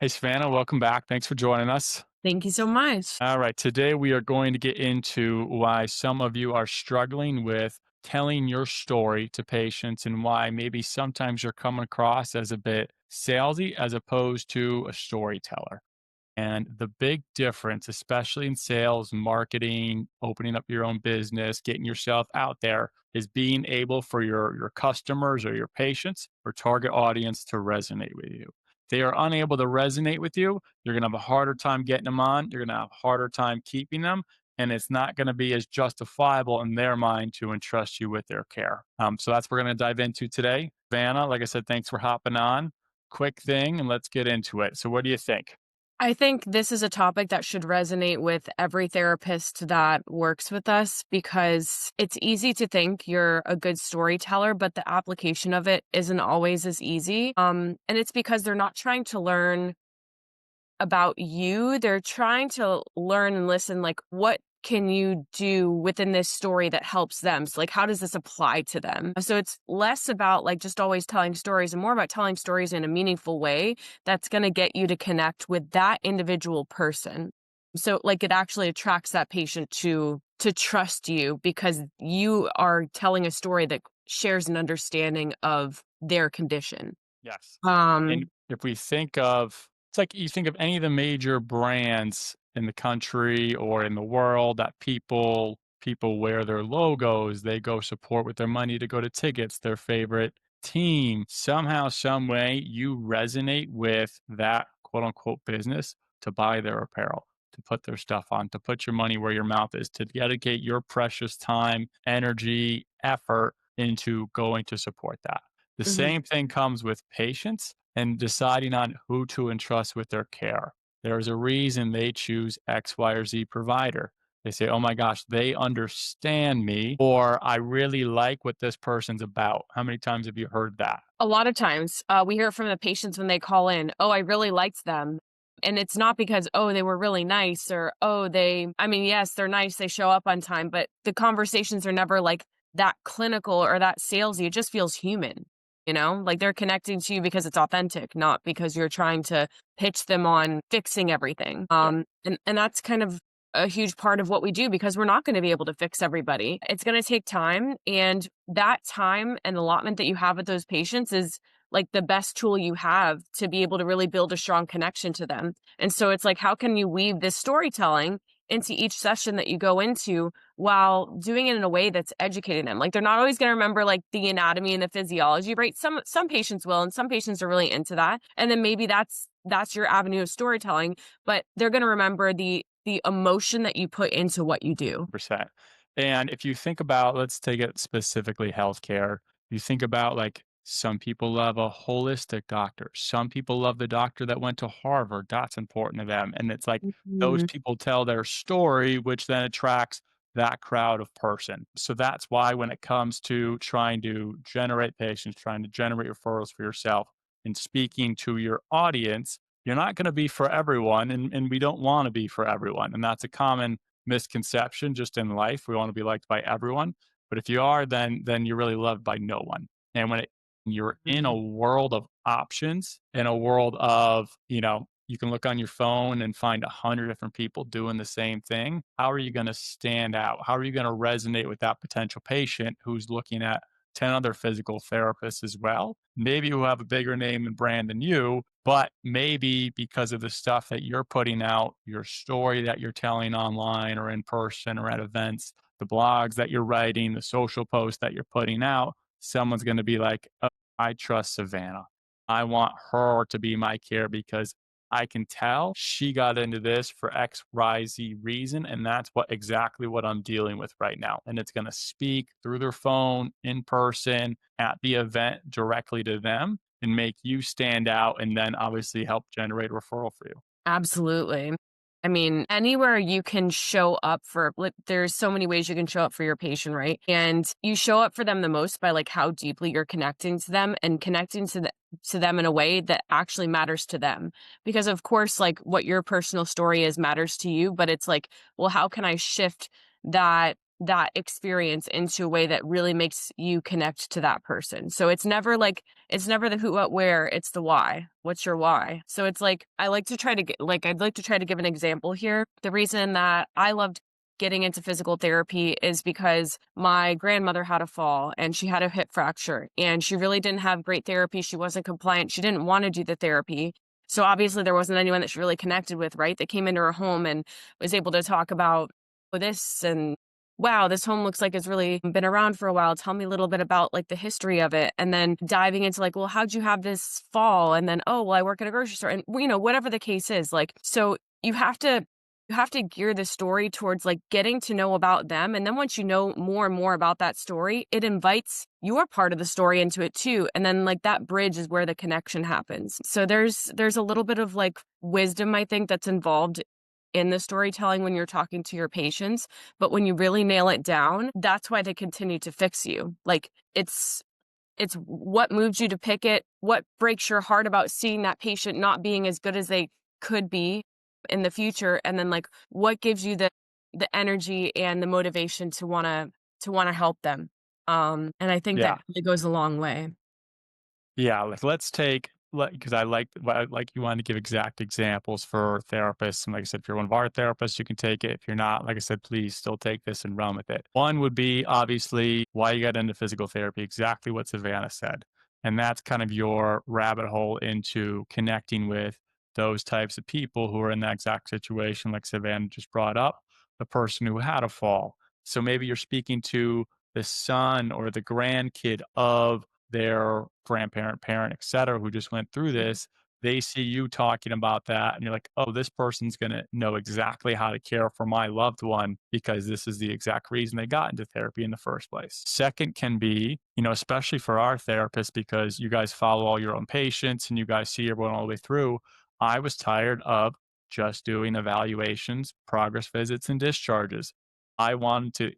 Hey, Savannah, welcome back. Thanks for joining us. Thank you so much. All right, today we are going to get into why some of you are struggling with telling your story to patients and why maybe sometimes you're coming across as a bit salesy as opposed to a storyteller. And the big difference, especially in sales, marketing, opening up your own business, getting yourself out there, is being able for your customers or your patients or target audience to resonate with you. If they are unable to resonate with you, you're going to have a harder time getting them on. You're going to have a harder time keeping them. And it's not going to be as justifiable in their mind to entrust you with their care. So that's what we're going to dive into today. Vanna, like I said, thanks for hopping on. Quick thing, and let's get into it. So, what do you think? I think this is a topic that should resonate with every therapist that works with us because it's easy to think you're a good storyteller, but the application of it isn't always as easy. And it's because they're not trying to learn about you. They're trying to learn and listen, like, what can you do within this story that helps them? So, like, how does this apply to them? So, it's less about like just always telling stories and more about telling stories in a meaningful way that's going to get you to connect with that individual person. So, like, it actually attracts that patient to trust you because you are telling a story that shares an understanding of their condition. Yes. And Um, if we think of it's like you think of any of the major brands in the country or in the world that people wear their logos, they go support with their money to go to tickets, their favorite team. Somehow, some way you resonate with that quote unquote business to buy their apparel, to put their stuff on, to put your money where your mouth is, to dedicate your precious time, energy, effort into going to support that. The mhm. same thing comes with patients and deciding on who to entrust with their care. There's a reason they choose X, Y, or Z provider. They say, oh my gosh, they understand me, or I really like what this person's about. How many times have you heard that? A lot of times, we hear from the patients when they call in, "Oh, I really liked them." And it's not because, "Oh, they were really nice," or, "Oh, I mean, yes, they're nice, they show up on time," but the conversations are never like that clinical or that salesy. It just feels human, you know? Like they're connecting to you because it's authentic, not because you're trying to pitch them on fixing everything. Yep. And that's kind of a huge part of what we do because we're not going to be able to fix everybody. It's going to take time. And that time and allotment that you have with those patients is like the best tool you have to be able to really build a strong connection to them. And so it's like, how can you weave this storytelling into each session that you go into while doing it in a way that's educating them? Like they're not always going to remember like the anatomy and the physiology, right? Some patients will, and some patients are really into that. And then maybe that's your avenue of storytelling, but they're going to remember the emotion that you put into what you do. 100%. And if you think about, let's take it specifically healthcare, you think about like some people love a holistic doctor. Some people love the doctor that went to Harvard. That's important to them. And it's like those Mhm. people tell their story, which then attracts that crowd of person. So that's why when it comes to trying to generate patients, trying to generate referrals for yourself and speaking to your audience, you're not going to be for everyone. And we don't want to be for everyone. And that's a common misconception just in life. We want to be liked by everyone, but if you are, then you're really loved by no one. And you're in a Mhm. world of options, in a world of you can look on your phone and find 100 different people doing the same thing. How are you going to stand out? How are you going to resonate with that potential patient who's looking at 10 other physical therapists as well, maybe who have a bigger name and brand than you, but maybe because of the stuff that you're putting out, your story that you're telling online or in person or at events, the blogs that you're writing, the social posts that you're putting out, someone's going to be like, oh, I trust Savannah. I want her to be my care because I can tell she got into this for XYZ reason. And that's exactly what I'm dealing with right now. And it's going to speak through their phone, in person, at the event directly to them and make you stand out and then obviously help generate referral for you. Absolutely. I mean, anywhere you can show up for like, there's so many ways you can show up for your patient, right? And you show up for them the most by like how deeply you're connecting to them and connecting to them in a way that actually matters to them. Because of course, like what your personal story is matters to you, but it's like, well, how can I shift that that experience into a way that really makes you connect to that person. So it's never the who, what, where, it's the why. What's your why? So it's like I like to try to get like I'd like to try to give an example here. The reason that I loved getting into physical therapy is because my grandmother had a fall and she had a hip fracture and she really didn't have great therapy. She wasn't compliant. She didn't want to do the therapy. So obviously there wasn't anyone that she really connected with, right? That came into her home and was able to talk about this and wow, this home looks like it's really been around for a while. Tell me a little bit about like the history of it. And then diving into like, well, how'd you have this fall? And then, oh, well, I work at a grocery store and whatever the case is. Like, so you have to gear the story towards like getting to know about them. And then once you know more and more about that story, it invites your part of the story into it too. And then like that bridge is where the connection happens. So there's a little bit of like wisdom, I think, that's involved in the storytelling when you're talking to your patients. But when you really nail it down, that's why they continue to fix you. Like it's what moves you to pick it, what breaks your heart about seeing that patient not being as good as they could be in the future, and then like what gives you the energy and the motivation to want to help them. And I think that Yeah. really goes a long way. Yeah, like, let's take because I like you wanted to give exact examples for therapists, and like I said, if you're one of our therapists, you can take it. If you're not, like I said, please still take this and run with it. One would be obviously why you got into physical therapy, exactly what Savannah said, and that's kind of your rabbit hole into connecting with those types of people who are in that exact situation, like Savannah just brought up, the person who had a fall. So maybe you're speaking to the son or the grandkid of their grandparent, parent, et cetera, who just went through this, they see you talking about that and you're like, oh, this person's going to know exactly how to care for my loved one because this is the exact reason they got into therapy in the first place. Second can be, especially for our therapists, because you guys follow all your own patients and you guys see everyone all the way through. I was tired of just doing evaluations, progress visits, and discharges. I wanted to,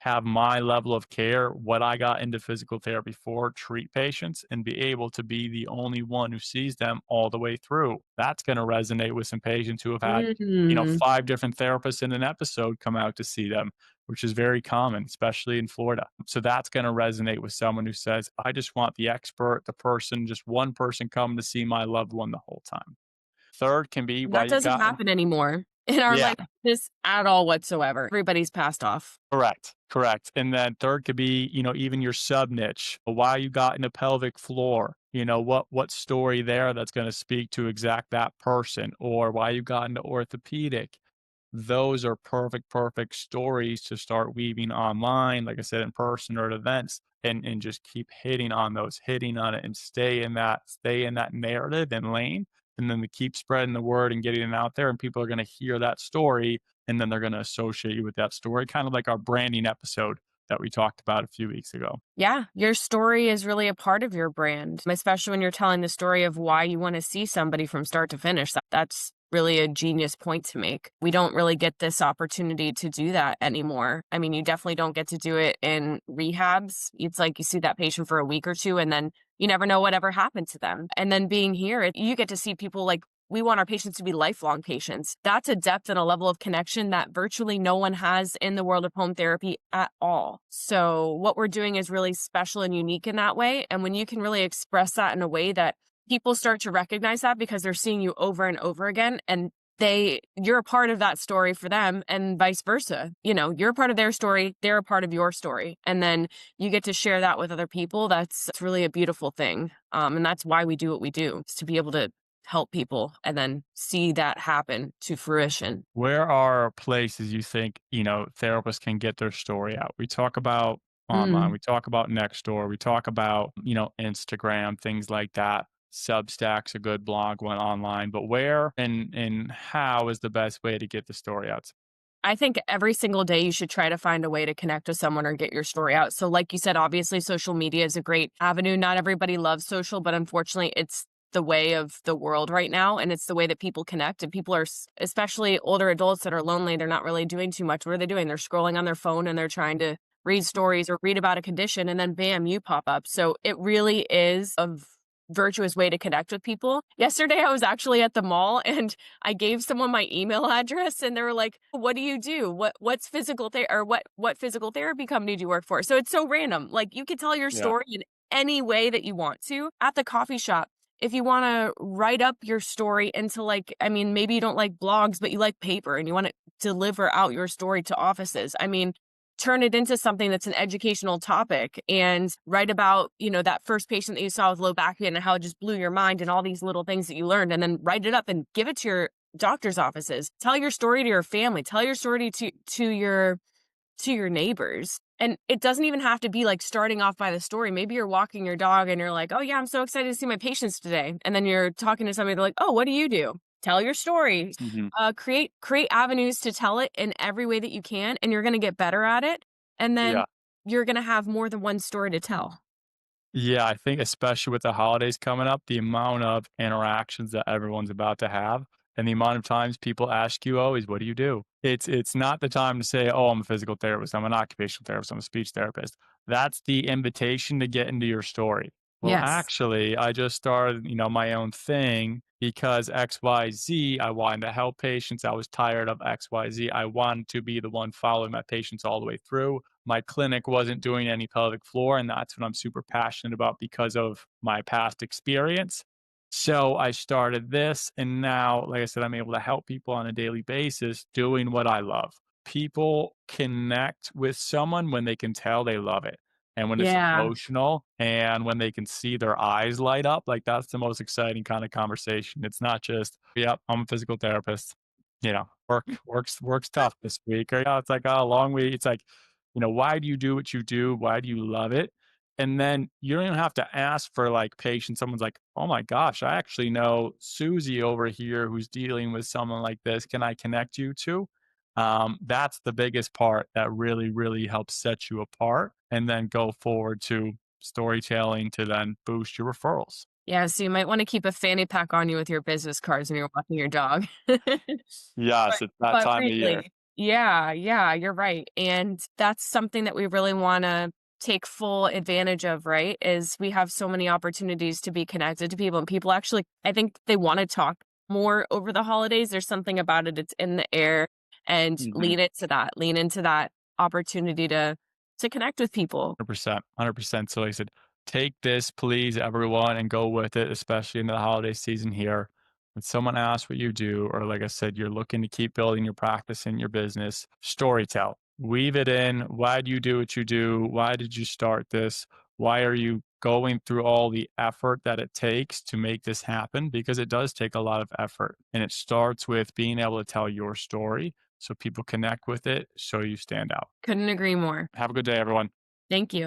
have my level of care, what I got into physical therapy for, treat patients and be able to be the only one who sees them all the way through. That's going to resonate with some patients who have had, Mm. 5 different therapists in an episode come out to see them, which is very common, especially in Florida. So that's going to resonate with someone who says, I just want the expert, the person, just one person coming to see my loved one the whole time. Third can be why That you doesn't got in. happen anymore in our Yeah. life this at all whatsoever. Everybody's passed off. Correct, correct. And then third could be, even your sub niche, why you got into pelvic floor, what story there that's going to speak to exact that person, or why you got into orthopedic. Those are perfect stories to start weaving online, like I said, in person or at events, and just keep hitting on those, hitting on it and stay in that narrative and lane. And then to keep spreading the word and getting it out there, and people are going to hear that story and then they're going to associate you with that story, kind of like our branding episode that we talked about a few weeks ago. Yeah, your story is really a part of your brand, especially when you're telling the story of why you want to see somebody from start to finish. That's really a genius point to make. We don't really get this opportunity to do that anymore. I mean, you definitely don't get to do it in rehabs. It's like you see that patient for a week or two and then you never know whatever happened to them. And then being here, you get to see people like we want our patients to be lifelong patients. That's a depth and a level of connection that virtually no one has in the world of home therapy at all. So what we're doing is really special and unique in that way. And when you can really express that in a way that people start to recognize that because they're seeing you over and over again and you're a part of that story for them and vice versa. You're a part of their story, they're a part of your story. And then you get to share that with other people. That's really a beautiful thing. And that's why we do what we do, is to be able to help people and then see that happen to fruition. Where are places you think, therapists can get their story out? We talk about online, Mm. we talk about Nextdoor, we talk about, Instagram, things like that. Substack's a good blog one online, but where and how is the best way to get the story out? I think every single day you should try to find a way to connect with someone or get your story out. So like you said, obviously social media is a great avenue. Not everybody loves social, but unfortunately it's the way of the world right now. And it's the way that people connect. And people are, especially older adults that are lonely, they're not really doing too much. What are they doing? They're scrolling on their phone and they're trying to read stories or read about a condition and then bam, you pop up. So it really is of virtuous way to connect with people. Yesterday, I was actually at the mall and I gave someone my email address and they were like, "What do you do? What's physical therapy or what physical therapy company do you work for?" So it's so random. Like you could tell your Yeah. story in any way that you want to at the coffee shop. If you want to write up your story into like, I mean, maybe you don't like blogs, but you like paper and you want to deliver out your story to offices. I mean, turn it into something that's an educational topic and write about, that first patient that you saw with low back pain and how it just blew your mind and all these little things that you learned, and then write it up and give it to your doctor's offices. Tell your story to your family. Tell your story to your neighbors. And it doesn't even have to be like starting off by the story. Maybe you're walking your dog and you're like, "Oh yeah, I'm so excited to see my patients today." And then you're talking to somebody, they're like, "Oh, what do you do?" Tell your story. Mhm. Create avenues to tell it in every way that you can, and you're gonna get better at it. And then Yeah. you're gonna have more than one story to tell. Yeah, I think especially with the holidays coming up, the amount of interactions that everyone's about to have and the amount of times people ask you always, "What do you do?" It's not the time to say, "Oh, I'm a physical therapist, I'm an occupational therapist, I'm a speech therapist." That's the invitation to get into your story. Well, Yes. actually, I just started, my own thing because XYZ, I wanted to help patients. I was tired of XYZ. I wanted to be the one following my patients all the way through. My clinic wasn't doing any pelvic floor, and that's what I'm super passionate about because of my past experience. So I started this, and now, like I said, I'm able to help people on a daily basis doing what I love. People connect with someone when they can tell they love it and when it's Yeah. emotional and when they can see their eyes light up. Like that's the most exciting kind of conversation. It's not just, yep, I'm a physical therapist. Works tough this week. Or it's like a long week. It's like, why do you do what you do? Why do you love it? And then you don't even have to ask for like patience. Someone's like, oh my gosh, I actually know Susie over here who's dealing with someone like this. Can I connect you to? That's the biggest part that really, really helps set you apart and then go forward to storytelling to then boost your referrals. Yeah, so you might wanna keep a fanny pack on you with your business cards when you're walking your dog. But Yes, it's that but time of year. really, yeah, yeah, you're right, and that's something that we really wanna take full advantage of, right, is we have so many opportunities to be connected to people, and people actually I think they wanna talk more over the holidays. There's something about it, it's in the air, and Mhm. lean into that opportunity to connect with people. 100%, 100%. So like I said, take this, please, everyone, and go with it, especially in the holiday season here. When someone asks what you do, or like I said, you're looking to keep building your practice and your business, storytell. Weave it in. Why do you do what you do? Why did you start this? Why are you going through all the effort that it takes to make this happen? Because it does take a lot of effort. And it starts with being able to tell your story so people connect with it, so you stand out. Couldn't agree more. Have a good day, everyone. Thank you.